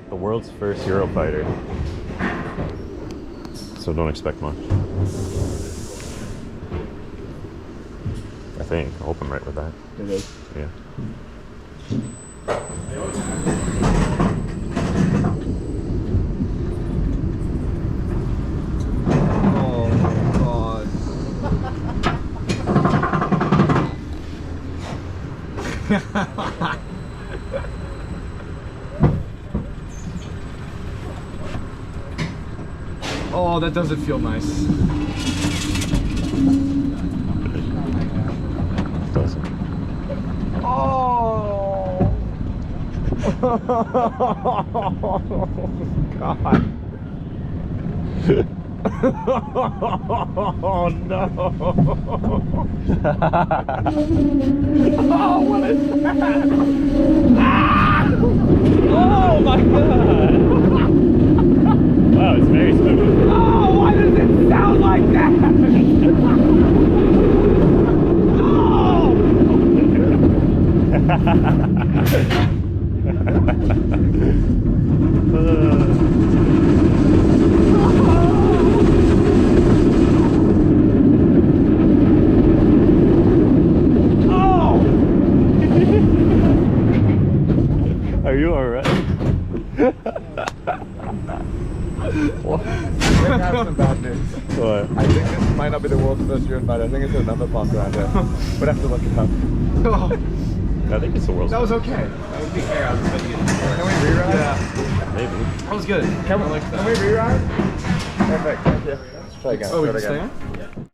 The world's first Eurofighter. So don't expect much. I think. I hope I'm right with that. It is. Yeah. Oh my god. Oh, that doesn't feel nice. Doesn't. Oh! God. Oh no! Oh, what is that? Ah! Oh my god! Wow, it's very smooth. Oh, why does it sound like that? Are you alright? I have some bad news. What? I think this might not be the world's first Eurofighter. I think it's another part around here. We'd have to look it up. Oh, I think it's the world's that was okay. That would be fair. I was expecting it. Can we reride? Yeah. maybe. That was good. Can we reride? Perfect. Thank you. Let's try again. Oh, we Try can it stay again. on?